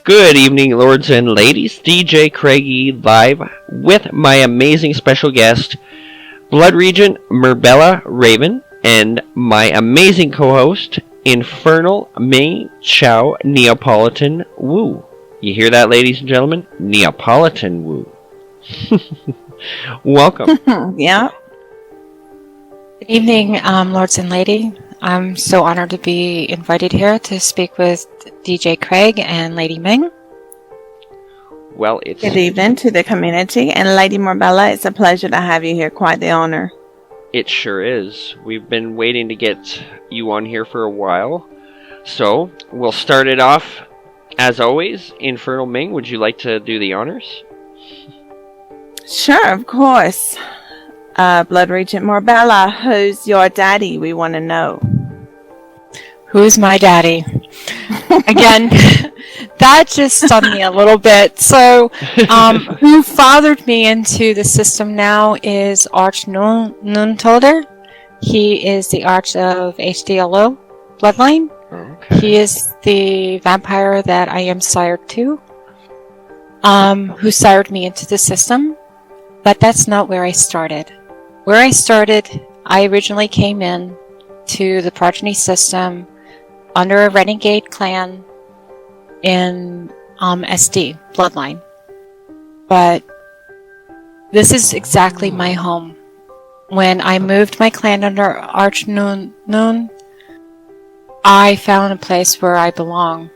Good evening, lords and ladies. DJ Craigie live with my amazing special guest, Blood Regent Merbella Raven, and my amazing co-host, Infernal Ming Chow Neapolitan Wu. You hear that, ladies and gentlemen? Neapolitan Wu. Welcome. Yeah. Good evening, lords and lady. I'm so honored to be invited here to speak with DJ Craig and Lady Ming. Well, it's... Good evening to the community, and Lady Merbella, it's a pleasure to have you here. Quite the honor. It sure is. We've been waiting to get you on here for a while. So, we'll start it off, as always. Infernal Ming, would you like to do the honors? Sure, of course. Blood Regent Merbella, who's your daddy? We want to know. Who's my daddy? Again, that just stunned me a little bit. So, who fathered me into the system now is Arch Nuntolder. He is the Arch of HDLO bloodline. Okay. He is the vampire that I am sired to, who sired me into the system. But that's not where I started. Where I started, I originally came in to the progeny system under a renegade clan in SD bloodline. But this is exactly my home. When I moved my clan under Arch Noon, I found a place where I belong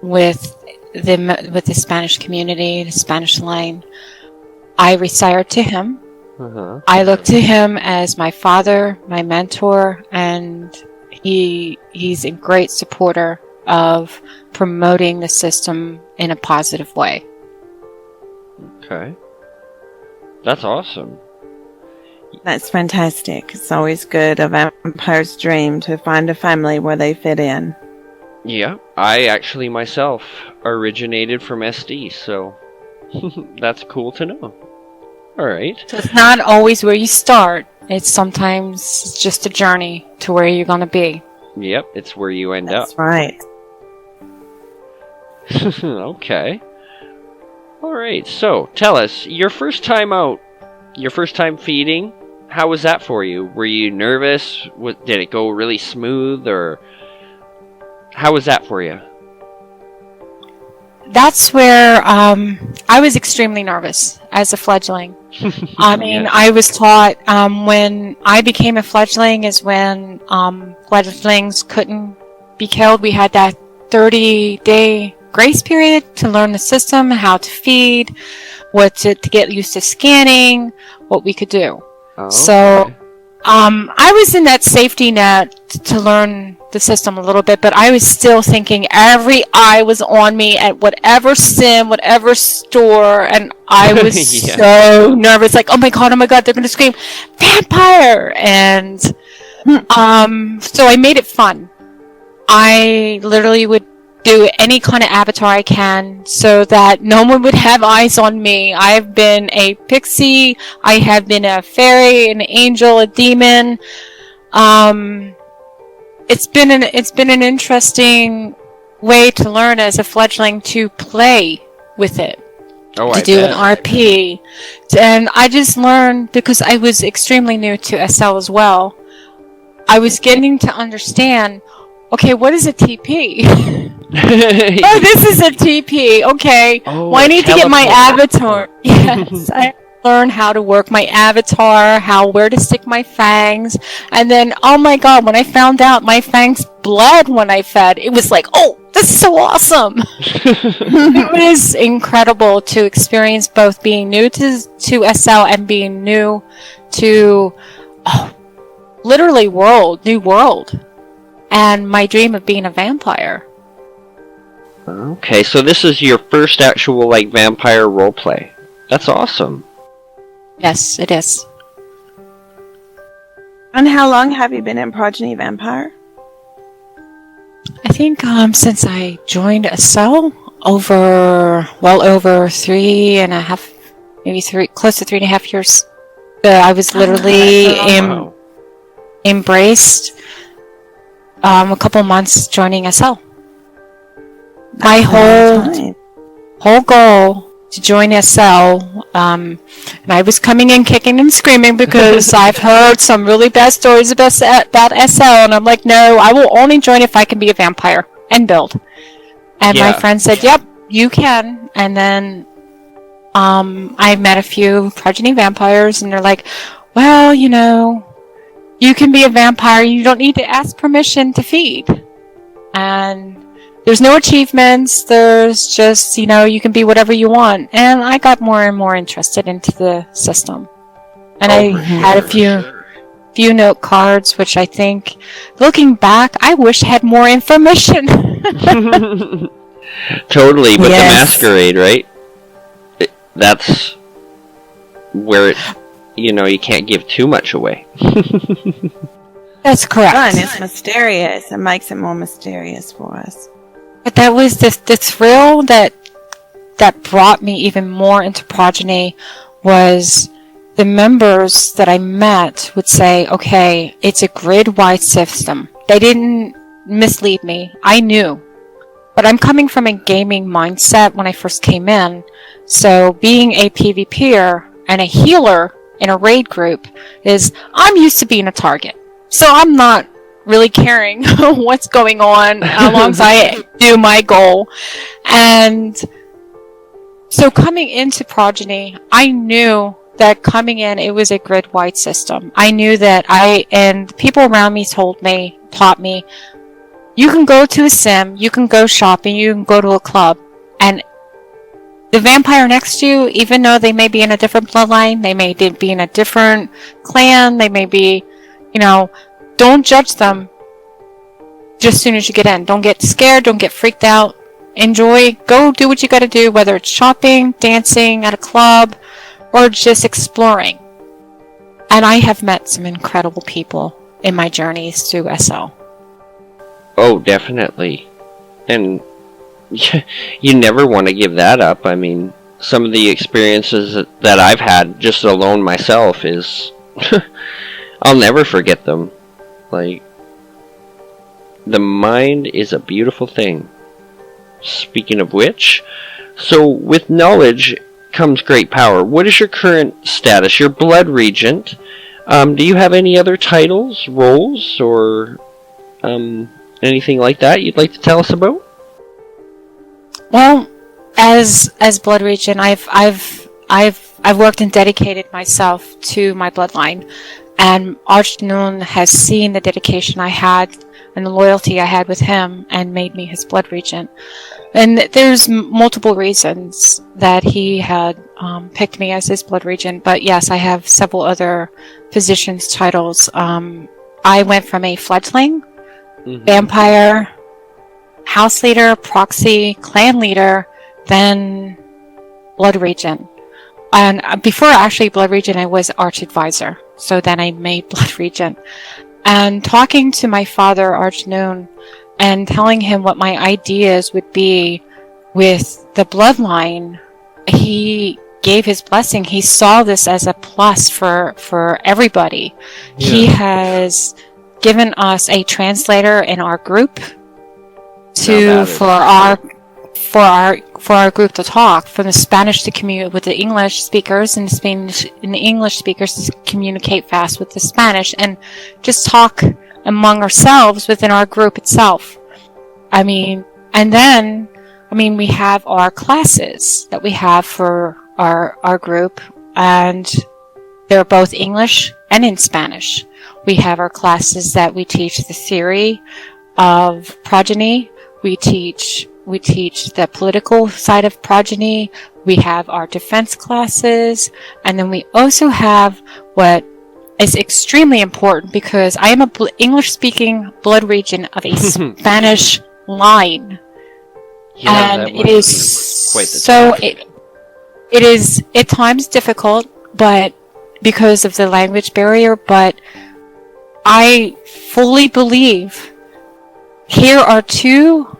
with the Spanish community, the Spanish line. I resired to him. I look to him as my father, my mentor, and he's a great supporter of promoting the system in a positive way. Okay. That's awesome. That's fantastic. It's always good, a vampire's dream, to find a family where they fit in. Yeah, I actually myself originated from SD, so that's cool to know. Alright. So it's not always where you start. It's sometimes just a journey to where you're going to be. Yep, it's where you end That's up. right. Okay. Alright, so tell us, your first time out, your first time feeding, how was that for you? Were you nervous? Did it go really smooth, or how was that for you? That's where I was extremely nervous as a fledgling. I mean, Yeah. I was taught when I became a fledgling is when fledglings couldn't be killed. We had that 30-day grace period to learn the system, how to feed, to get used to scanning, what we could do. Oh, So, okay. I was in that safety net to learn the system a little bit, but I was still thinking every eye was on me at whatever sim, whatever store, and I was Yeah. so nervous, like, oh my god, they're gonna scream, vampire! And, so I made it fun. I literally would do any kind of avatar I can so that no one would have eyes on me. I've been a pixie, I have been a fairy, an angel, a demon. It's been an interesting way to learn as a fledgling to play with it. Oh, to I do bet. an RP. And I just learned, because I was extremely new to SL as well, I was getting to understand, okay, what is a TP? Oh, this is a TP. Okay. Oh, well, I need to get my teleport. avatar. Yes. I learned how to work my avatar, where to stick my fangs. And then, oh my god, when I found out my fangs bled when I fed, it was like, oh, this is so awesome. It was incredible to experience both being new to SL and being new to, literally new world. And my dream of being a vampire. Okay, so this is your first actual, vampire roleplay. That's awesome. Yes, it is. And how long have you been in Progeny Vampire? I think since I joined SL, over 3.5, maybe close to 3.5 years. I was literally Wow. embraced a couple months joining SL. my whole goal to join SL, and I was coming in kicking and screaming because I've heard some really bad stories about SL, and I'm like, no, I will only join if I can be a vampire and build. And my friend said, yep, you can. And then I met a few progeny vampires, and they're like, well, you know, you can be a vampire, you don't need to ask permission to feed. And there's no achievements, there's just, you know, you can be whatever you want. And I got more and more interested into the system. And I had a few note cards, which I think, looking back, I wish I had more information. Totally, but the masquerade, right? That's where it, you know, you can't give too much away. That's correct. Fun. It's mysterious. It makes it more mysterious for us. But that was the thrill that brought me even more into progeny was the members that I met would say, okay, it's a grid-wide system. They didn't mislead me. I knew. But I'm coming from a gaming mindset when I first came in. So being a PvPer and a healer in a raid group is, I'm used to being a target. So I'm not really caring what's going on as long as I do my goal. And so coming into progeny, I knew that coming in, it was a grid-wide system. I knew that and people around me taught me, you can go to a sim, you can go shopping, you can go to a club, and the vampire next to you, even though they may be in a different bloodline, they may be in a different clan, they may be, you know, don't judge them just as soon as you get in. Don't get scared, don't get freaked out. Enjoy, go do what you gotta do, whether it's shopping, dancing at a club, or just exploring. And I have met some incredible people in my journeys through SL. Oh, definitely. And you never want to give that up. I mean, some of the experiences that I've had just alone myself is I'll never forget them. Like, the mind is a beautiful thing. Speaking of which, so with knowledge comes great power. What is your current status? You're Blood Regent. Do you have any other titles, roles, or anything like that you'd like to tell us about? Well, as Blood Regent, I've worked and dedicated myself to my bloodline, and Archnoon has seen the dedication I had and the loyalty I had with him, and made me his Blood Regent. And there's multiple reasons that he had picked me as his Blood Regent, but yes, I have several other positions, titles. I went from a fledgling, vampire, house leader, proxy, clan leader, then Blood Regent. And before actually Blood Regent, I was Arch Advisor. So then I made Blood Regent. And talking to my father, Archnoon, and telling him what my ideas would be with the bloodline, he gave his blessing. He saw this as a plus for everybody. Yeah. He has given us a translator in our group for our group to talk, from the Spanish to communicate with the English speakers, and the English speakers to communicate fast with the Spanish, and just talk among ourselves within our group itself. I mean, and then, we have our classes that we have for our group, and they're both English and in Spanish. We have our classes that we teach the theory of progeny. We teach the political side of progeny. We have our defense classes. And then we also have what is extremely important, because I am a English-speaking Blood Regent of a Spanish line. Yeah, and it is quite the it is at times difficult, but because of the language barrier, but I fully believe here are two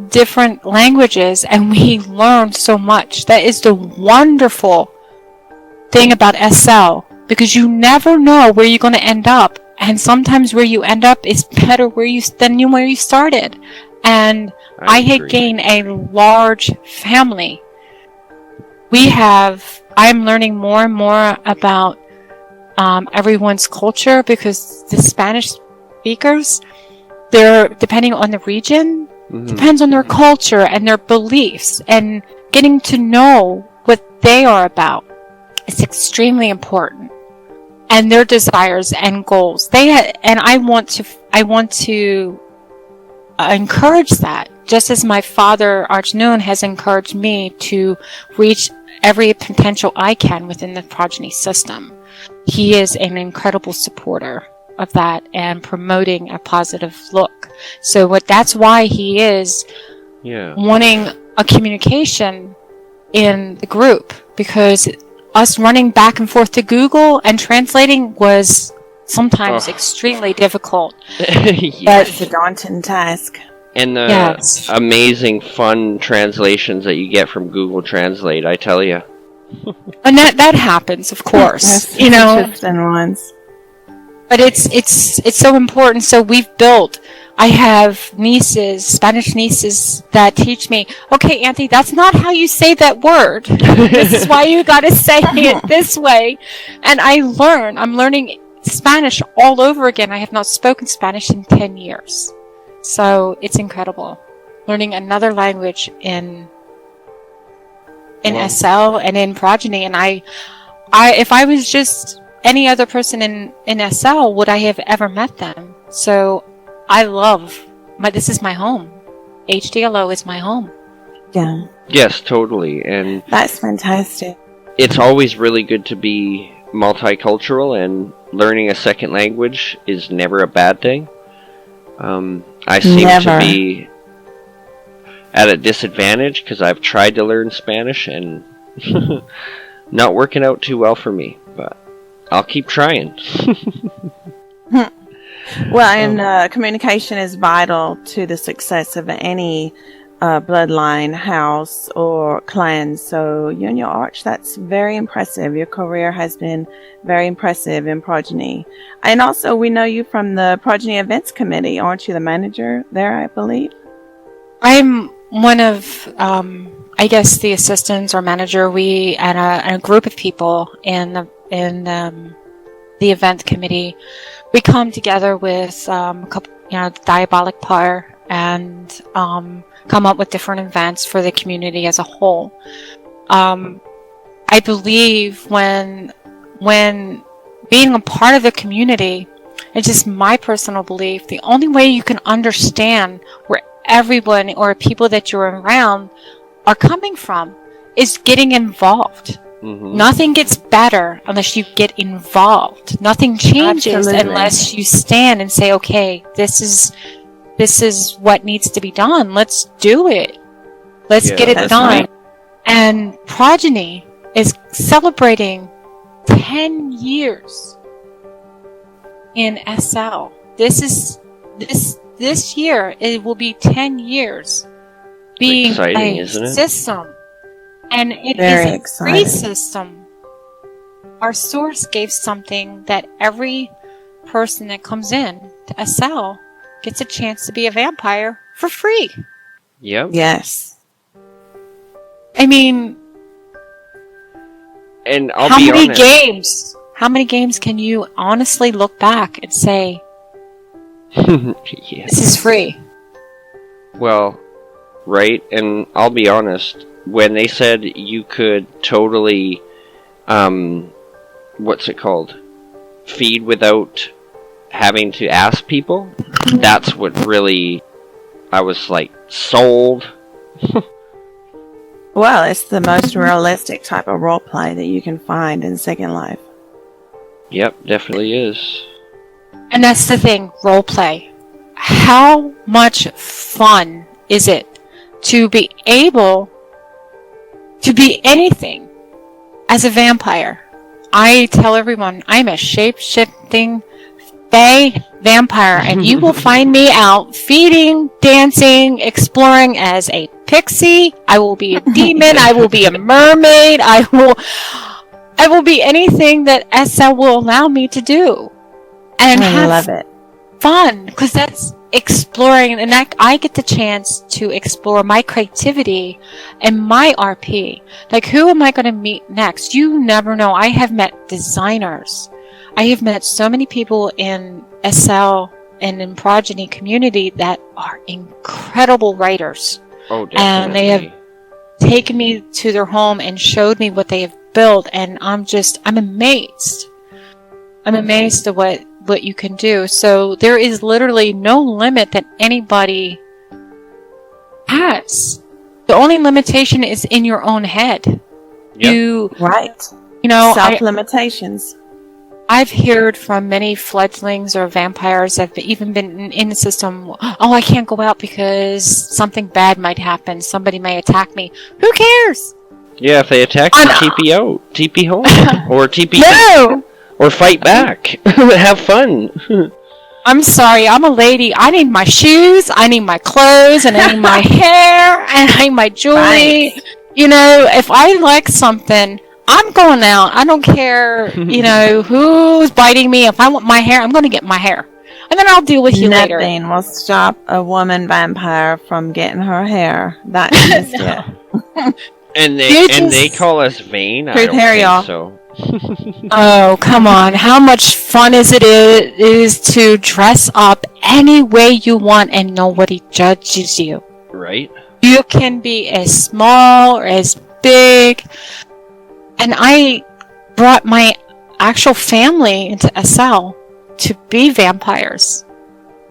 different languages, and we learn so much. That is the wonderful thing about SL, because you never know where you're going to end up, and sometimes where you end up is better than where you started. And I had agree. gained a large family. I'm learning more and more about everyone's culture, because the Spanish speakers, they're, depending on the region, depends on their culture and their beliefs, and getting to know what they are about is extremely important, and their desires and goals. And I want to encourage that, just as my father Arjun has encouraged me to reach every potential I can within the progeny system. He is an incredible supporter of that and promoting a positive look. So that's why he is wanting a communication in the group, because us running back and forth to Google and translating was sometimes extremely difficult. That's a daunting task. And the amazing fun translations that you get from Google Translate, I tell you. And that happens, of course, you know. Interesting ones. But it's so important. So I have nieces, Spanish nieces, that teach me, okay, Auntie, that's not how you say that word. This is why you gotta say it this way. And I'm learning Spanish all over again. I have not spoken Spanish in 10 years. So it's incredible. Learning another language in SL and in progeny. And if I was just any other person in SL, would I have ever met them? So I love this is my home. HDLO is my home. Yeah. Yes, totally. And that's fantastic. It's always really good to be multicultural, and learning a second language is never a bad thing. I seem to be at a disadvantage because I've tried to learn Spanish and not working out too well for me, but I'll keep trying. Well, and communication is vital to the success of any bloodline, house, or clan. So you and your arch, that's very impressive. Your career has been very impressive in progeny. And also, we know you from the Progeny Events Committee. Aren't you the manager there, I believe? I'm one of, I guess, the assistants or manager. We and a group of people in the event committee. We come together with a couple, Diabolic Par, and come up with different events for the community as a whole. I believe when being a part of the community, it's just my personal belief, the only way you can understand where everyone or people that you're around are coming from is getting involved. Mm-hmm. Nothing gets better unless you get involved. Nothing changes unless you stand and say, okay, this is what needs to be done. Let's do it. Let's get it done. Right. And Progeny is celebrating 10 years in SL. This year, it will be 10 years being a system. And it is a free system. Our source gave something that every person that comes in to SL gets a chance to be a vampire for free. Yep. Yes. I mean, and How many games can you honestly look back and say, this is free? Well, right, and I'll be honest, when they said you could totally, feed without having to ask people, that's what really, I was like, sold. Well, it's the most realistic type of role play that you can find in Second Life. Yep, definitely is. And that's the thing, role play. How much fun is it to be able to be anything as a vampire? I tell everyone I'm a shape-shifting fae vampire, and you will find me out feeding, dancing, exploring as a pixie. I will be a demon. I will be a mermaid. I will be anything that SL will allow me to do, and I love it. Fun, because that's exploring, and I get the chance to explore my creativity and my RP. Like, who am I going to meet next? You never know. I have met designers. I have met so many people in SL and in Progeny community that are incredible writers. Oh, definitely. And they have taken me to their home and showed me what they have built, and I'm amazed. I'm amazed at what you can do. So there is literally no limit that anybody has. The only limitation is in your own head. Yep. Right. Self limitations. I've heard from many fledglings or vampires that have even been in the system, oh, I can't go out because something bad might happen. Somebody may attack me. Who cares? Yeah, if they attack you, TP out. TP home. Or TP... No! Or fight back. Have fun. I'm sorry, I'm a lady. I need my shoes, I need my clothes, and I need my hair, and I need my jewelry. Right. If I like something, I'm going out. I don't care, who's biting me. If I want my hair, I'm going to get my hair. And then I'll deal with you later. Nothing will stop a woman vampire from getting her hair. That is it. And they call us vain? I don't think so. Oh, come on. How much fun is to dress up any way you want and nobody judges you. Right. You can be as small or as big. And I brought my actual family into SL to be vampires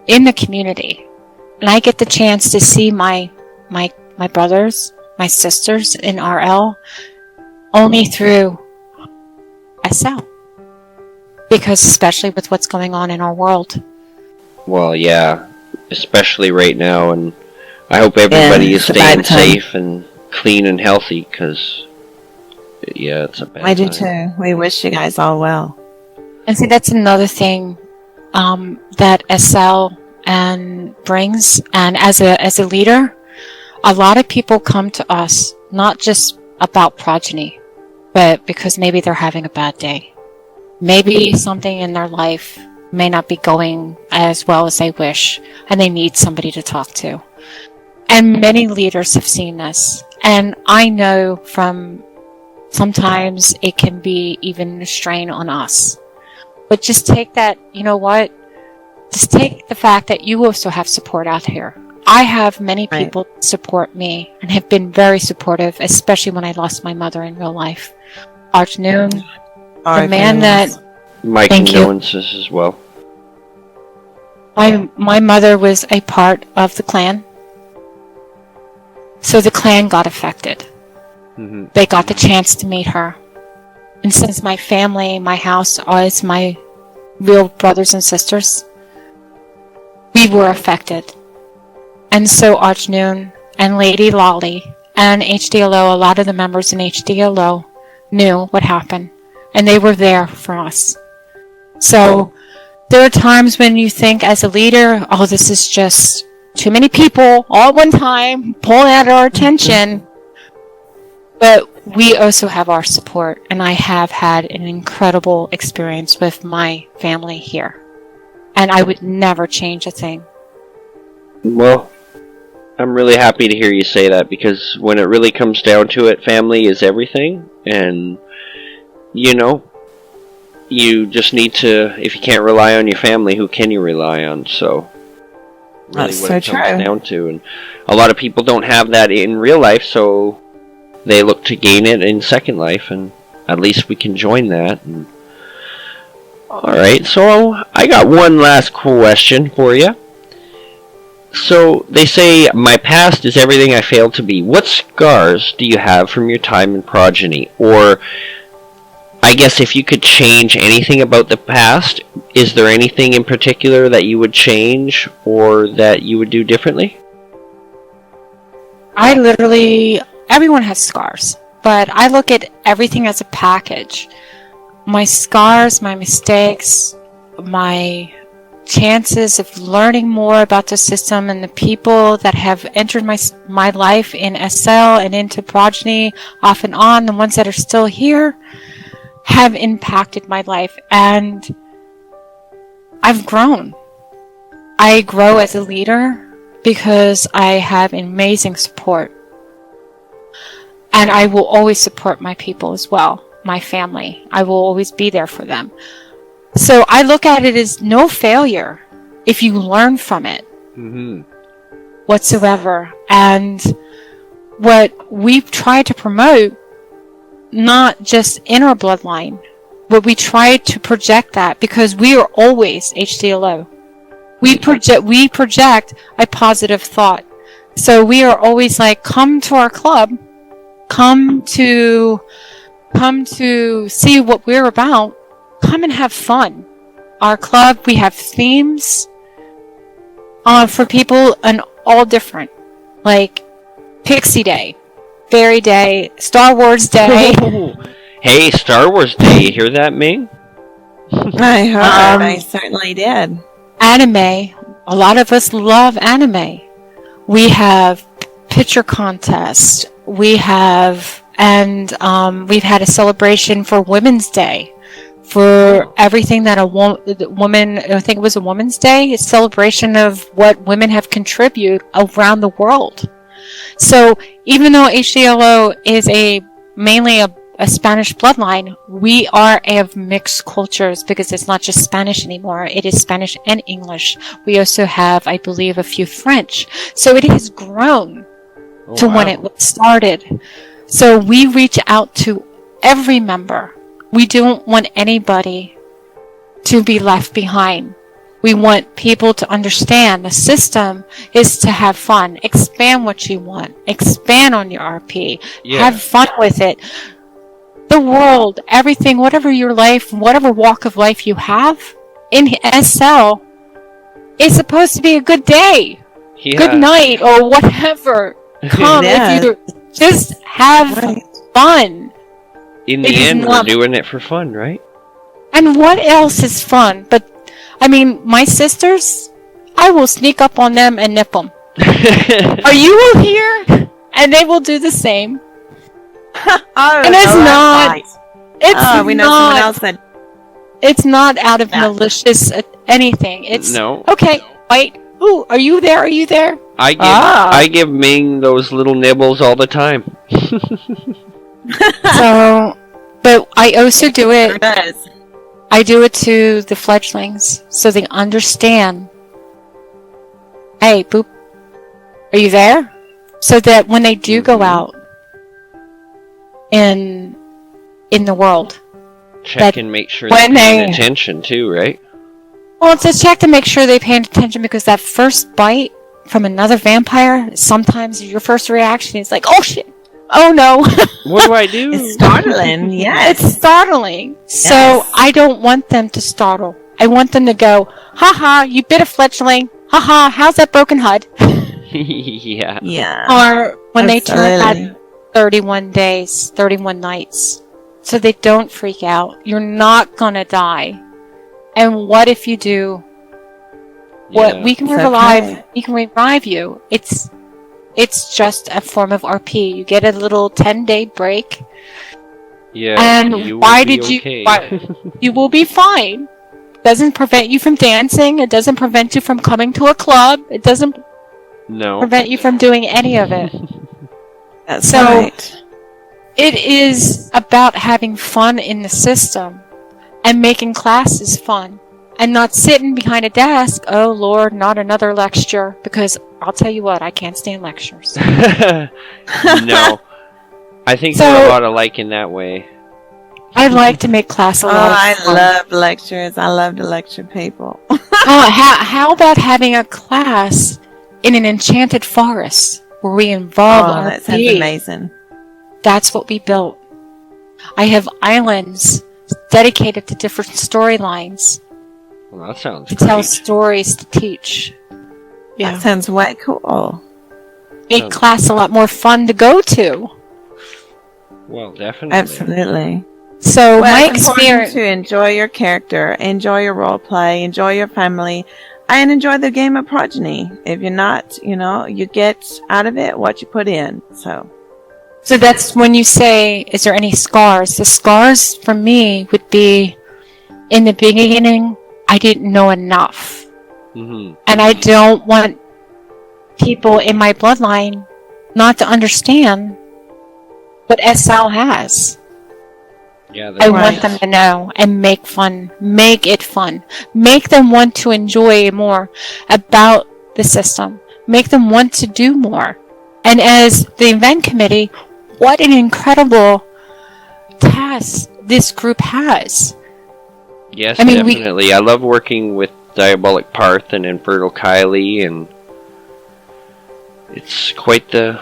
in the community. And I get the chance to see my brothers, my sisters in RL only through SL. Because especially with what's going on in our world. Well, yeah. Especially right now. And I hope everybody is staying safe and clean and healthy, because... yeah, it's a bad time. I do too. We wish you guys all well. And see, that's another thing that SL brings. And as a leader, a lot of people come to us not just about Progeny, but because maybe they're having a bad day. Maybe something in their life may not be going as well as they wish, and they need somebody to talk to. And many leaders have seen this. And I know from sometimes it can be even a strain on us. But just take that, just take the fact that you also have support out here. I have many people support me and have been very supportive, especially when I lost my mother in real life. Archnoon, the man that... My condolences as well. My mother was a part of the clan. So the clan got affected. Mm-hmm. They got the chance to meet her. And since my family, my house, is my real brothers and sisters, we were affected. And so Archnoon and Lady Lolly and HDLO, a lot of the members in HDLO knew what happened. And they were there for us. So there are times when you think as a leader, oh, this is just too many people all at one time pulling at our attention. But we also have our support, and I have had an incredible experience with my family here. And I would never change a thing. Well, I'm really happy to hear you say that, because when it really comes down to it, family is everything. And, you just need to, if you can't rely on your family, who can you rely on? So, really that's what so it comes true. down to. And a lot of people don't have that in real life, so they look to gain it in Second Life, and at least we can join that. And alright, so I got one last question for you. So, they say, my past is everything I failed to be. What scars do you have from your time in Progeny? Or, I guess if you could change anything about the past, is there anything in particular that you would change or that you would do differently? Everyone has scars, but I look at everything as a package. My scars, my mistakes, my chances of learning more about the system and the people that have entered my life in SL and into Progeny off and on, the ones that are still here, have impacted my life, and I've grown. I grow as a leader because I have amazing support. And I will always support my people as well, my family. I will always be there for them. So I look at it as no failure if you learn from it whatsoever. And what we've tried to promote, not just in our bloodline, but we try to project that because we are always HDLO. We project a positive thought. So we are always like, come to our club, come to see what we're about, come and have fun. Our club, we have themes for people and all different, like Pixie Day, Fairy Day, Star Wars Day. Hey, Star Wars Day, you hear that, Ming? I heard. I certainly did. Anime. A lot of us love anime. We have picture contests. We've had a celebration for Women's Day. For everything that a woman, I think it was a Women's Day, a celebration of what women have contributed around the world. So even though HDLO is mainly a Spanish bloodline, we are of mixed cultures because it's not just Spanish anymore. It is Spanish and English. We also have, I believe, a few French. So it has grown to when it started. So we reach out to every member. We don't want anybody to be left behind. We want people to understand the system is to have fun. Expand what you want. Expand on your RP. Yeah. Have fun with it. The world, everything, whatever your life, whatever walk of life you have, in SL, is supposed to be a good day. Yeah. Good night, or whatever. Come, if you just have fun. In the end, we're doing it for fun, right? And what else is fun? But, I mean, my sisters, I will sneak up on them and nip them. Are you all here? And they will do the same. And it's not. It's we know not, someone else that. It's not out of malicious anything. It's no. Okay, wait. Ooh, are you there? Are you there? I give Ming those little nibbles all the time. So, but I also do it. I do it to the fledglings so they understand. Hey, boop. Are you there? So that when they do go out in the world, check and make sure they're paying attention too, right? Well, it's a check to make sure they're paying attention because that first bite from another vampire, sometimes your first reaction is like, oh shit, oh no. What do I do? It's startling, yeah. It's startling. Yes. So I don't want them to startle. I want them to go, haha, you bit a fledgling. Haha, how's that broken HUD? Yeah. Yeah. Or when they turn at 31 days, 31 nights. So they don't freak out. You're not gonna die. And what if you do? What we can revive? We can revive you. It's just a form of RP. You get a little 10-day break. Yeah. And why did you? You will be fine. Doesn't prevent you from dancing. It doesn't prevent you from coming to a club. It doesn't prevent you from doing any of it. That's right. It is about having fun in the system and making classes fun and not sitting behind a desk. Oh Lord, not another lecture, because I'll tell you what, I can't stand lectures. No. I think we're a lot alike in that way. I'd like to make class a lot of fun. I love lectures. I love to lecture people. How about having a class in an enchanted forest where we involve our that sounds amazing. That's what we built. I have islands dedicated to different storylines. Well, that sounds to tell stories to teach. Yeah. That sounds way cool. Make class a lot more fun to go to. Well, definitely. Absolutely. So my experience experience to enjoy your character, enjoy your role play, enjoy your family, and enjoy the game of Progeny. If you're not, you get out of it what you put in. So that's when you say, is there any scars? The scars for me would be, in the beginning, I didn't know enough. Mm-hmm. And I don't want people in my bloodline not to understand what SL has. Yeah, I that's want them to know and make it fun. Make them want to enjoy more about the system. Make them want to do more. And as the event committee, what an incredible task this group has. Yes, I mean, definitely. I love working with Diabolic Parth and Infertile Kylie, and it's quite the...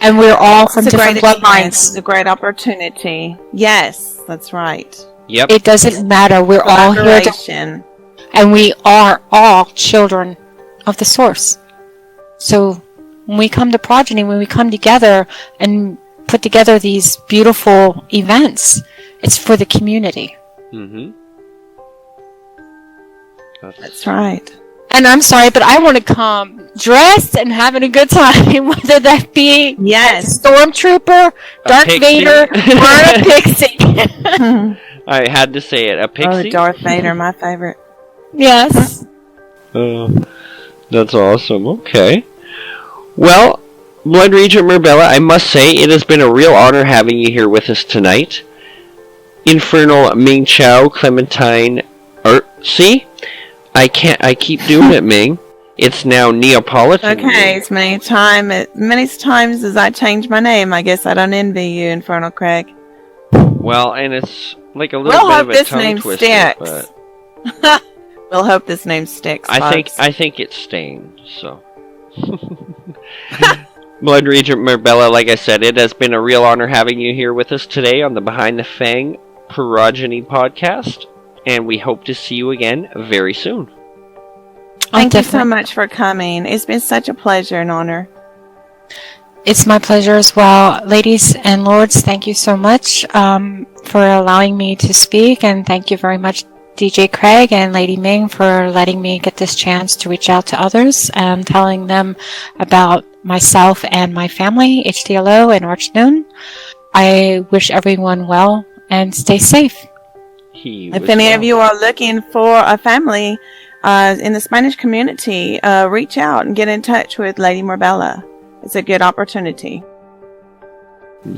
And we're all from It's a different great experience. bloodlines. It's a great opportunity. Yes, that's right. Yep. It doesn't matter. We're all here to, Collaboration. and we are all children of the source. So when we come to Progeny, when we come together and put together these beautiful events, it's for the community. Mm-hmm. That's right. And I'm sorry, but I want to come dressed and having a good time, whether that be Yes. Stormtrooper, Darth pixie. Vader, or a pixie. I had to say it. A Oh, pixie? Darth Vader, my favorite. Yes. That's awesome. Okay. Well, Blood Regent Merbella, I must say it has been a real honor having you here with us tonight. Infernal Ming Chao, Clementine, see? I keep doing it, Ming. It's now Neapolitan. Okay, Ming. as many times as I change my name, I guess I don't envy you, Infernal Craig. Well, and it's like a little We'll bit hope of a this tongue name twister, sticks. but We'll hope this name sticks. I think it's staying, so. Blood Regent Merbella, like I said, it has been a real honor having you here with us today on the Behind the Fang Progeny podcast, and we hope to see you again very soon. Thank you so much for coming. It's been such a pleasure and honor. It's my pleasure as well. Ladies and lords, thank you so much for allowing me to speak, and thank you very much, DJ Craig and Lady Ming, for letting me get this chance to reach out to others and telling them about myself and my family, HDLO and Archnoon. I wish everyone well and stay safe. If any of you are looking for a family in the Spanish community, reach out and get in touch with Lady Merbella. It's a good opportunity.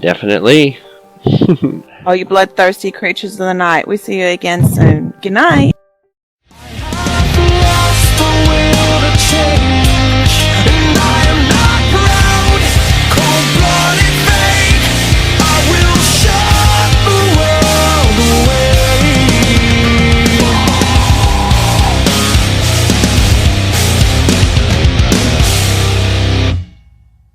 Definitely. Oh, you bloodthirsty creatures of the night. We see you again soon. Good night.